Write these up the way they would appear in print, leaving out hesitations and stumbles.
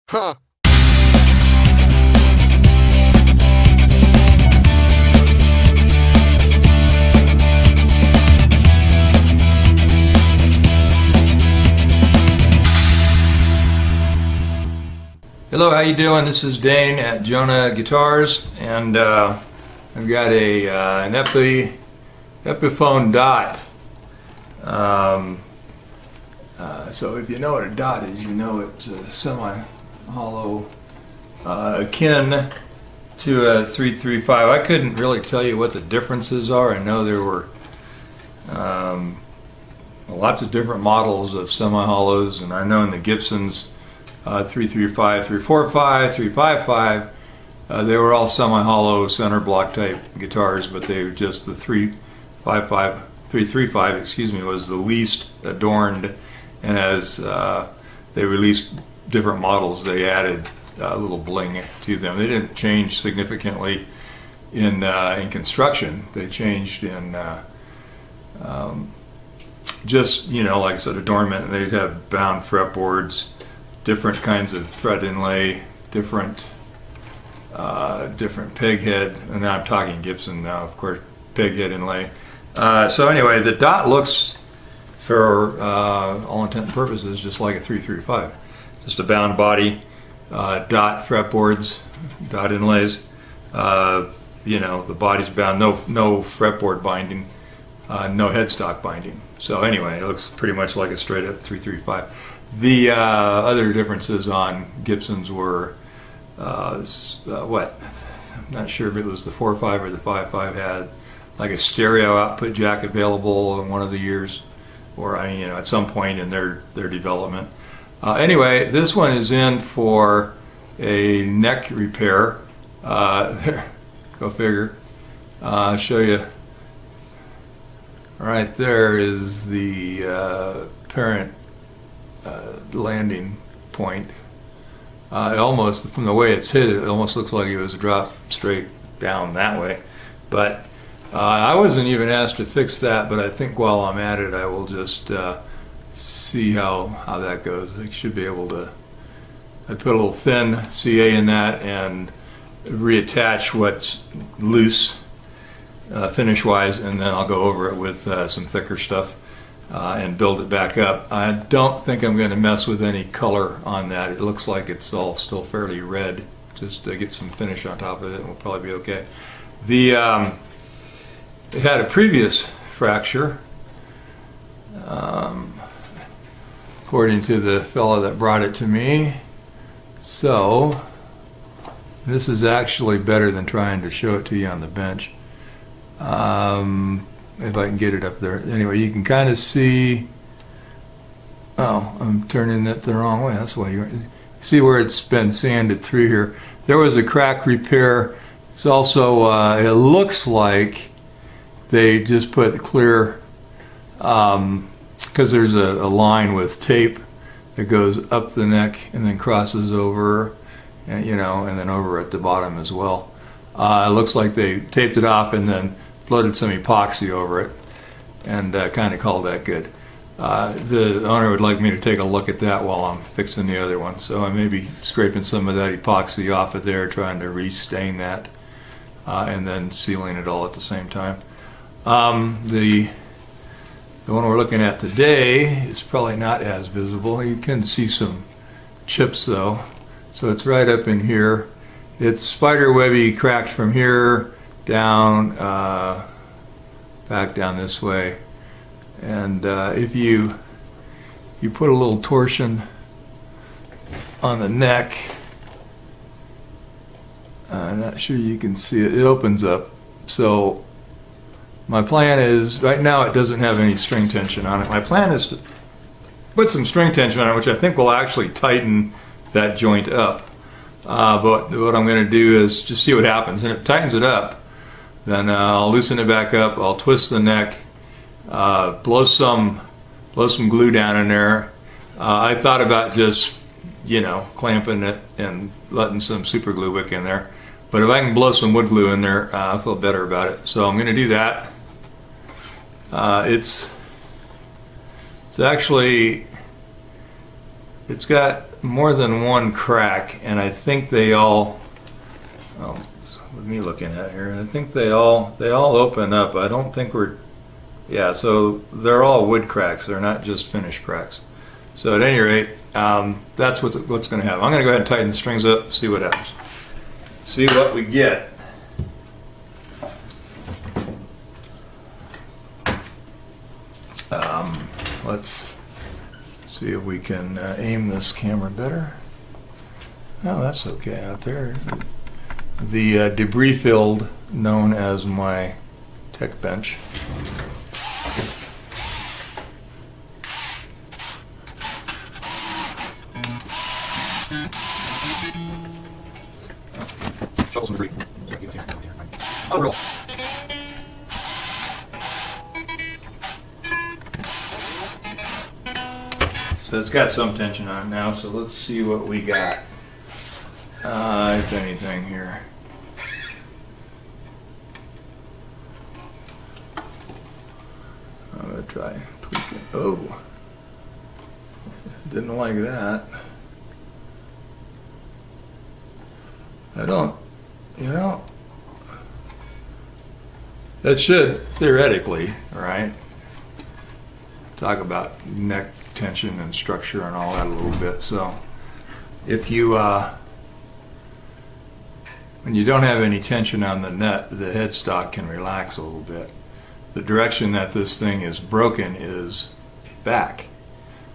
Huh. Hello, how you doing? This is Dane at Jonah Guitars, and I've got an Epiphone Dot. So if you know what a dot is, you know it's a semi-hollow akin to a 335. I couldn't really tell you what the differences are. I know there were lots of different models of semi-hollows, and I know in the Gibsons 335, 345, 355, they were all semi-hollow center block type guitars, but they were just the 335, excuse me, was the least adorned, and as they released different models, they added a little bling to them. They didn't change significantly in construction. They changed in just, like I said, adornment. They'd have bound fretboards, different kinds of fret inlay, different peg head, and now I'm talking Gibson now, of course, peg head inlay. So anyway, the Dot looks, for all intent and purposes, just like a 335. Just a bound body, Dot fretboards, Dot inlays. The body's bound, no fretboard binding, no headstock binding. So anyway, it looks pretty much like a straight up 335. The other differences on Gibsons were what? I'm not sure if it was the 4.5 or the 5.5 had like a stereo output jack available in one of the years, or at some point in their development. Anyway, this one is in for a neck repair. There, go figure. I'll show you. Right there is the parent landing point. It almost, from the way it's hit, it almost looks like it was dropped straight down that way. But I wasn't even asked to fix that, but I think while I'm at it, I will just see how that goes. I should be able to. I put a little thin CA in that and reattach what's loose finish-wise, and then I'll go over it with some thicker stuff and build it back up. I don't think I'm going to mess with any color on that. It looks like it's all still fairly red. Just to get some finish on top of it, and we'll probably be okay. It had a previous fracture, according to the fellow that brought it to me. So this is actually better than trying to show it to you on the bench. If I can get it up there. Anyway, you can kind of see. Oh, I'm turning it the wrong way. That's why you see where it's been sanded through here. There was a crack repair. It's also, it looks like they just put clear, because there's a line with tape that goes up the neck and then crosses over, and then over at the bottom as well. It looks like they taped it off and then flooded some epoxy over it, and kind of called that good. The owner would like me to take a look at that while I'm fixing the other one, so I may be scraping some of that epoxy off of there, trying to restain that, and then sealing it all at the same time. The one we're looking at today is probably not as visible. You can see some chips though, so it's right up in here. It's spider webby cracked from here down, back down this way, and if you put a little torsion on the neck, I'm not sure you can see it. It opens up. So my plan is, right now it doesn't have any string tension on it. My plan is to put some string tension on it, which I think will actually tighten that joint up. But what I'm going to do is just see what happens, and if it tightens it up, then I'll loosen it back up. I'll twist the neck, blow some glue down in there. I thought about just clamping it and letting some super glue wick in there, but if I can blow some wood glue in there, I feel better about it. So I'm going to do that. It's actually, it's got more than one crack, and I think they all, oh, with me looking at here, I think they all open up. I don't think yeah, so they're all wood cracks. They're not just finish cracks. So at any rate, that's what's going to happen. I'm going to go ahead and tighten the strings up, see what happens. See what we get. Let's see if we can aim this camera better. Oh, that's okay out there. The debris field known as my tech bench. So it's got some tension on it now, so let's see what we got, if anything here. I'm going to try tweaking. Oh, didn't like that. That should theoretically, right, talk about neck tension and structure and all that a little bit. So if you when you don't have any tension on the net, the headstock can relax a little bit. The direction that this thing is broken is back.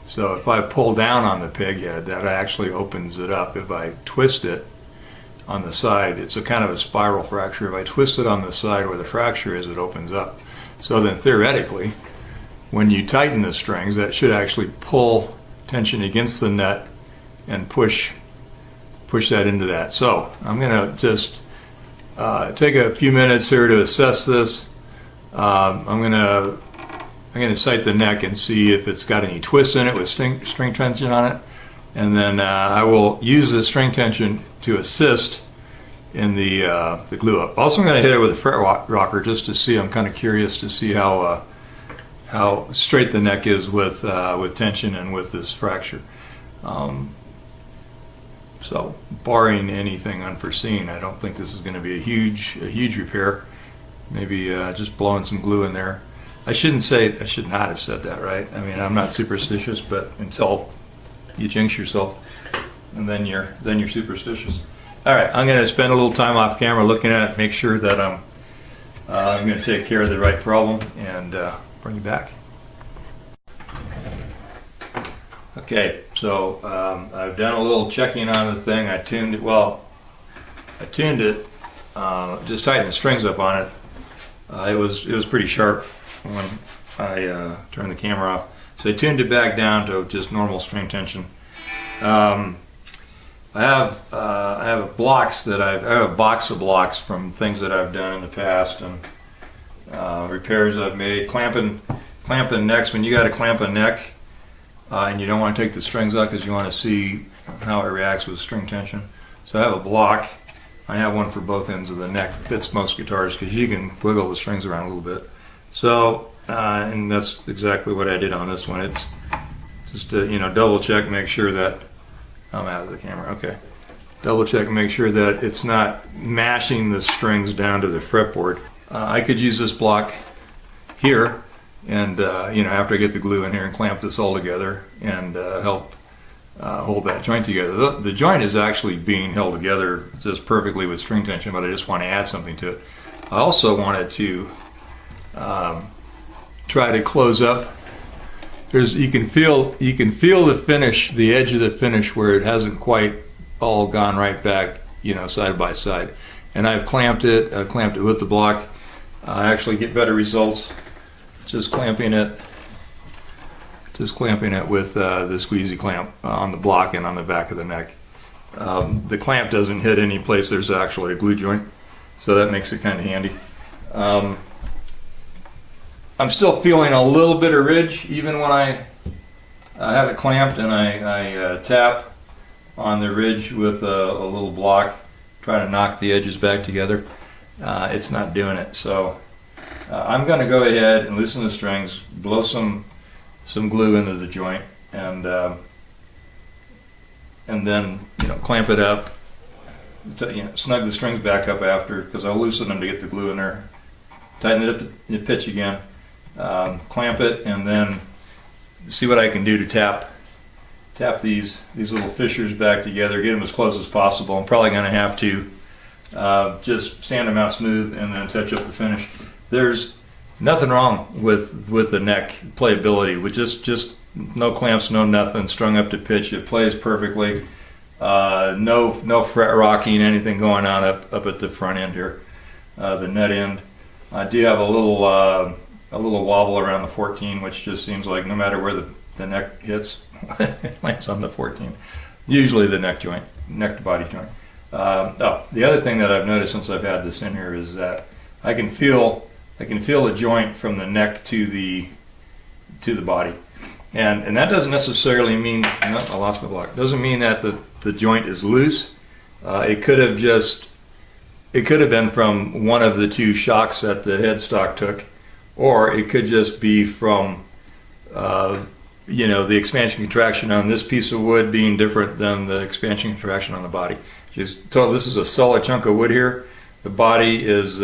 So if I pull down on the peg head, that actually opens it up. If I twist it on the side, it's a kind of a spiral fracture. If I twist it on the side where the fracture is, it opens up. So then theoretically, when you tighten the strings, that should actually pull tension against the net and push that into that. So I'm going to just take a few minutes here to assess this. I'm going to sight the neck and see if it's got any twist in it with string tension on it, and then I will use the string tension to assist in the glue up. Also, I'm going to hit it with a fret rocker just to see. I'm kind of curious to see how straight the neck is with tension and with this fracture. So, barring anything unforeseen, I don't think this is going to be a huge repair. Maybe just blowing some glue in there. I should not have said that, right? I mean, I'm not superstitious, but until you jinx yourself, and then you're superstitious. All right, I'm going to spend a little time off camera looking at it, make sure that I'm going to take care of the right problem, and bring you back. Okay, so I've done a little checking on the thing. I tuned it. Just tightened the strings up on it. It was pretty sharp when I turned the camera off. So I tuned it back down to just normal string tension. I have a box of blocks from things that I've done in the past and repairs I've made. Clamping necks. When you got to clamp a neck and you don't want to take the strings out because you want to see how it reacts with string tension. So I have a block. I have one for both ends of the neck. Fits most guitars because you can wiggle the strings around a little bit. So and that's exactly what I did on this one. It's just to double check, make sure that I'm out of the camera. Okay, double check and make sure that it's not mashing the strings down to the fretboard. I could use this block here, and after I get the glue in here and clamp this all together and help hold that joint together. The joint is actually being held together just perfectly with string tension, but I just want to add something to it. I also wanted to try to close up. You can feel the finish, the edge of the finish where it hasn't quite all gone right back, side by side. And I've clamped it with the block. I actually get better results just clamping it with the squeezy clamp on the block and on the back of the neck. The clamp doesn't hit any place there's actually a glue joint, so that makes it kind of handy. I'm still feeling a little bit of ridge even when I have it clamped and I tap on the ridge with a little block, try to knock the edges back together. It's not doing it, so I'm going to go ahead and loosen the strings, blow some glue into the joint, and and then clamp it up. Snug the strings back up after, because I'll loosen them to get the glue in there. Tighten it up to pitch again. Clamp it, and then see what I can do to tap these little fissures back together. Get them as close as possible. I'm probably going to have to just sand them out smooth and then touch up the finish. There's nothing wrong with the neck playability. With just no clamps, no nothing, strung up to pitch. It plays perfectly. No fret rocking, anything going on up at the front end here, the nut end. I do have a little wobble around the 14, which just seems like no matter where the neck hits, it lands on the 14. Usually the neck joint, neck to body joint. The other thing that I've noticed since I've had this in here is that I can feel the joint from the neck to the body, and that doesn't necessarily mean I lost my block. Doesn't mean that the joint is loose. It could have been from one of the two shocks that the headstock took, or it could just be from the expansion contraction on this piece of wood being different than the expansion contraction on the body. So this is a solid chunk of wood here. The body is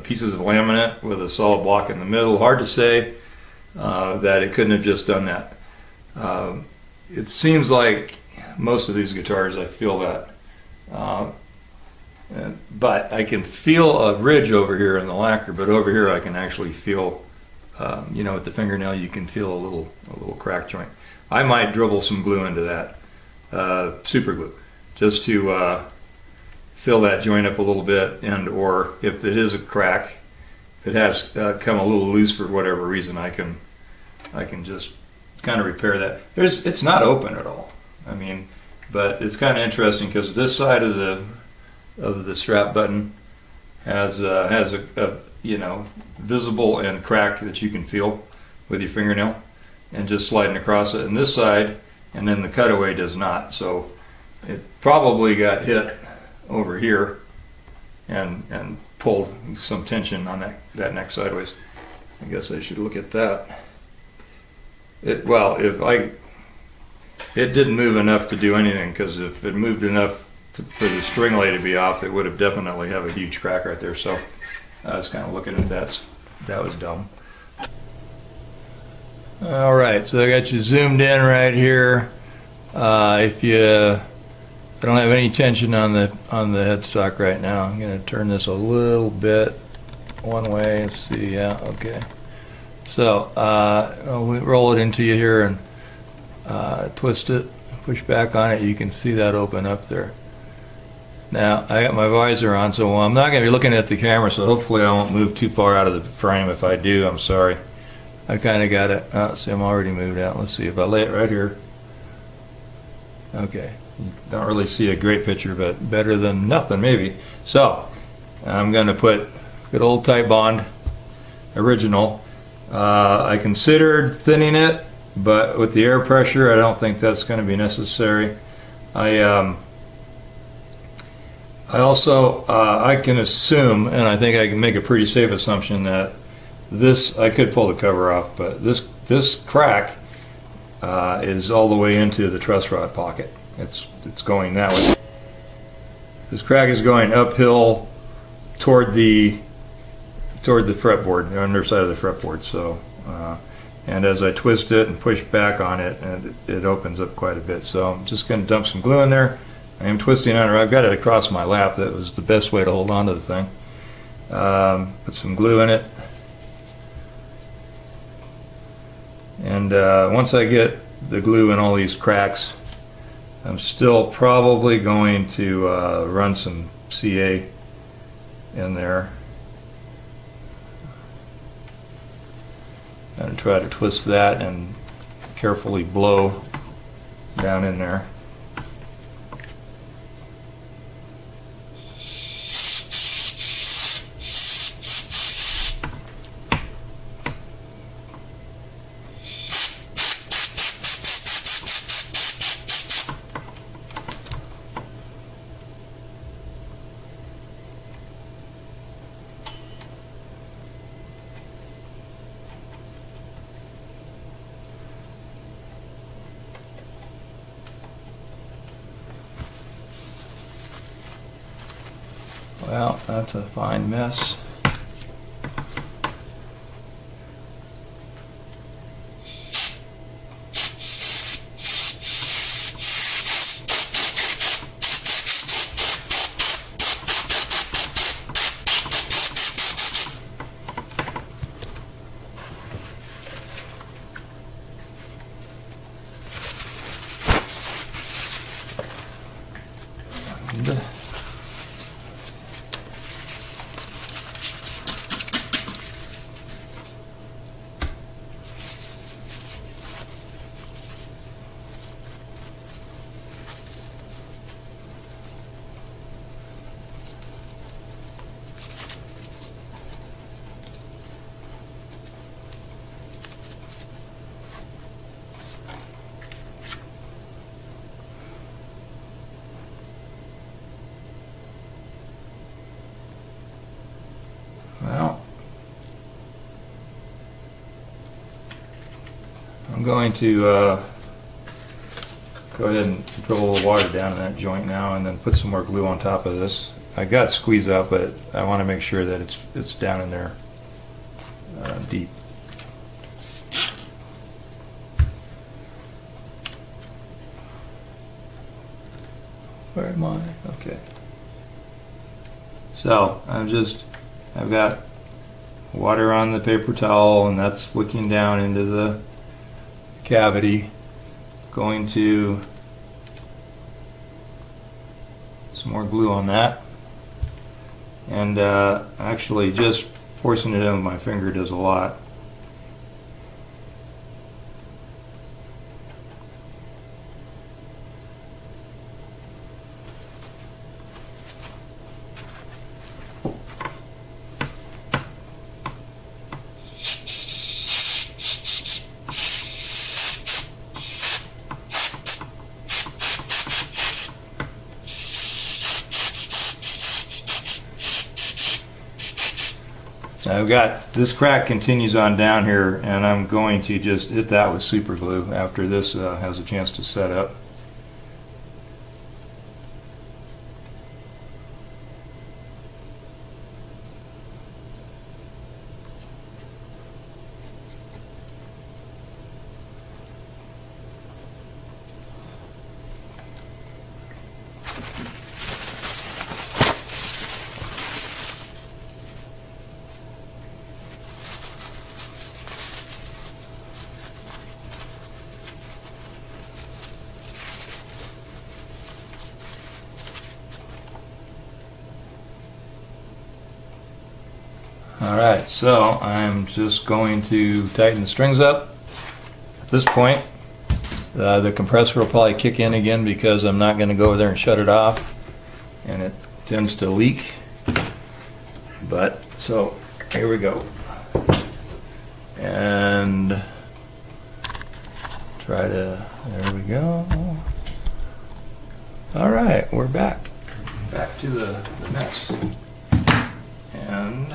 pieces of laminate with a solid block in the middle. Hard to say that it couldn't have just done that. It seems like most of these guitars I feel that. But I can feel a ridge over here in the lacquer, but over here I can actually feel, with the fingernail you can feel a little crack joint. I might dribble some glue into that, super glue, just to fill that joint up a little bit, and or if it is a crack, if it has come a little loose for whatever reason, I can just kind of repair that. It's not open at all. I mean, but it's kind of interesting because this side of the strap button has a visible and crack that you can feel with your fingernail and just sliding across it. And this side, and then the cutaway does not. So it probably got hit over here and pulled some tension on that neck sideways. I guess I should look at that. It didn't move enough to do anything, because if it moved enough for the string lay to be off, it would have definitely have a huge crack right there. So I was kind of looking at that. That was dumb. All right, so I got you zoomed in right here. If I don't have any tension on the headstock right now, I'm going to turn this a little bit one way and see. Yeah, okay. So we roll it into you here and twist it, push back on it. You can see that open up there. Now I got my visor on, so I'm not going to be looking at the camera, so hopefully I won't move too far out of the frame. If I do, I'm sorry. I kind of got it. See, I'm already moved out. Let's see if I lay it right here. Okay. Don't really see a great picture, but better than nothing maybe. So I'm going to put good old Titebond original. I considered thinning it, but with the air pressure I don't think that's going to be necessary. I also I can assume, and I think I can make a pretty safe assumption, that this, I could pull the cover off, but this crack is all the way into the truss rod pocket. It's going that way. This crack is going uphill toward the fretboard, the underside of the fretboard. So, and as I twist it and push back on it, and it opens up quite a bit. So I'm just going to dump some glue in there. I am twisting on it. I've got it across my lap. That was the best way to hold on to the thing. Put some glue in it, and once I get the glue in all these cracks, I'm still probably going to run some CA in there and try to twist that and carefully blow down in there. Well, that's a fine mess. And well, I'm going to go ahead and put a little water down in that joint now, and then put some more glue on top of this. I got squeeze out, but I want to make sure that it's down in there deep. Where am I? Okay. So I've got water on the paper towel, and that's wicking down into the cavity. Going to some more glue on that, and actually just forcing it in with my finger does a lot. I've got this crack continues on down here, and I'm going to just hit that with super glue after this has a chance to set up. Alright, so I'm just going to tighten the strings up. At this point, the compressor will probably kick in again because I'm not going to go over there and shut it off, and it tends to leak. But, so, here we go. And try to, there we go. Alright, we're back. Back to the mess. And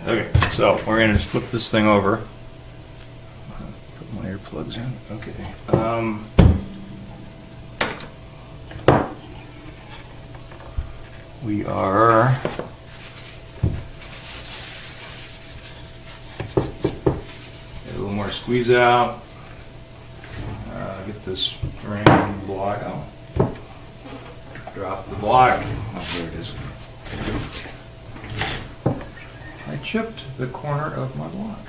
okay, so we're going to just flip this thing over. Put my earplugs in. Okay. We are get a little more squeeze out. Get this ring block out. Drop the block. Oh, there it is. I chipped the corner of my block.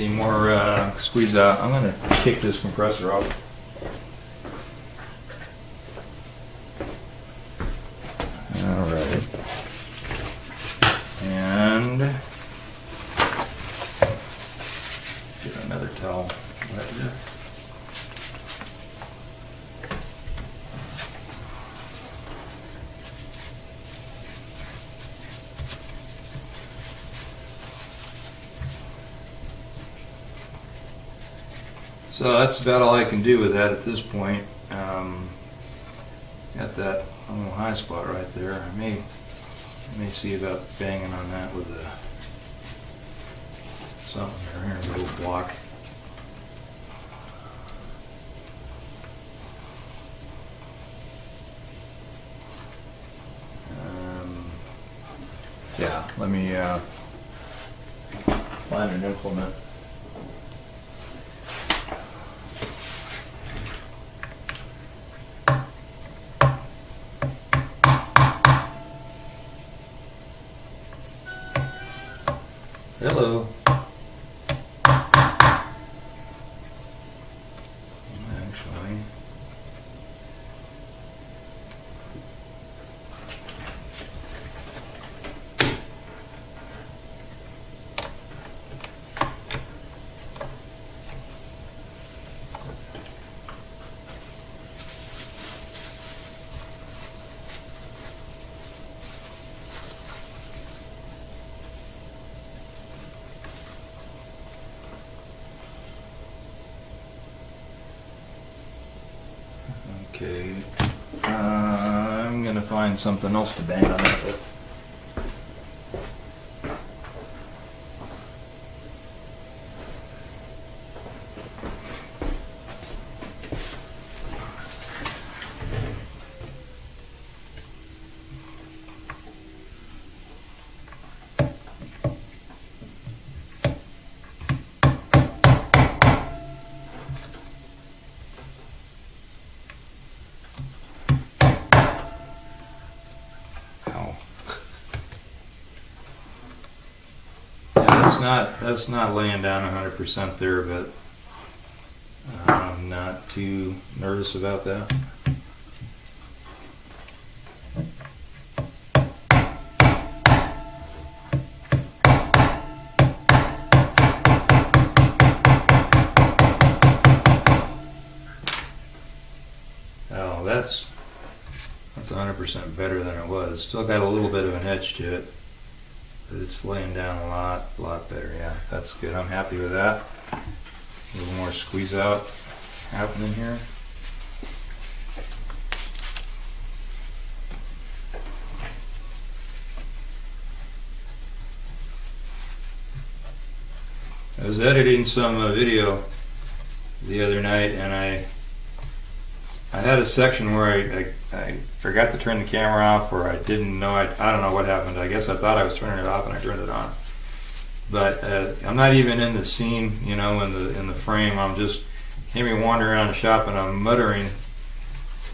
any more squeeze out. I'm going to kick this compressor off. Alright. And get another towel right here. So that's about all I can do with that at this point. Got that little high spot right there. I may see about banging on that with something here, a little block. Yeah, let me find an implement. Hello. Actually, okay, I'm gonna find something else to bang on it with. That's not laying down 100% there, but I'm not too nervous about that. Oh, that's 100% better than it was. Still got a little bit of an edge to it. It's laying down a lot better. Yeah, that's good. I'm happy with that. A little more squeeze out happening here. I was editing some video the other night, and I had a section where I forgot to turn the camera off, or I didn't know, I don't know what happened. I guess I thought I was turning it off and I turned it on. But I'm not even in the scene, you know, in the frame. I'm just, hear me wandering around the shop and I'm muttering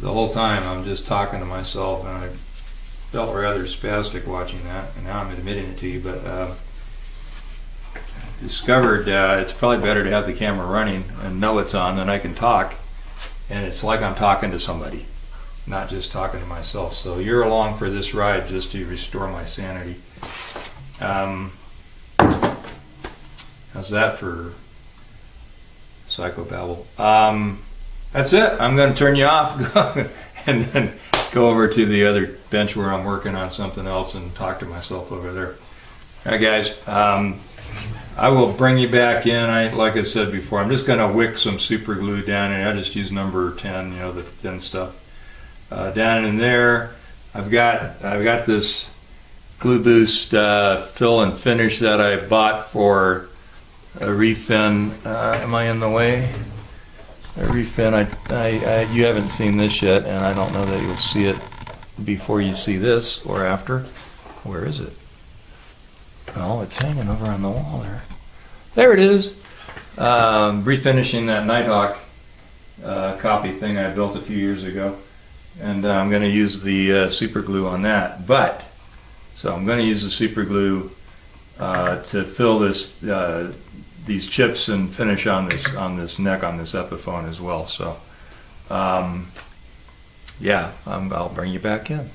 the whole time. I'm just talking to myself, and I felt rather spastic watching that, and now I'm admitting it to you. But discovered it's probably better to have the camera running and know it's on, then I can talk. And it's like I'm talking to somebody, not just talking to myself. So you're along for this ride just to restore my sanity. How's that for psychobabble? That's it. I'm going to turn you off and then go over to the other bench where I'm working on something else and talk to myself over there. All right, guys. I will bring you back in. Like I said before, I'm just going to wick some super glue down in. I just use number 10, you know, the thin stuff. Down in there, I've got this Glue Boost fill and finish that I bought for a refin. Am I in the way? A refin. You haven't seen this yet, and I don't know that you'll see it before you see this or after. Where is it? Oh, it's hanging over on the wall there. There it is. Refinishing that Nighthawk copy thing I built a few years ago. And I'm going to use the super glue on that. So I'm going to use the super glue to fill this these chips and finish on this neck on this Epiphone as well. So yeah, I'll bring you back in.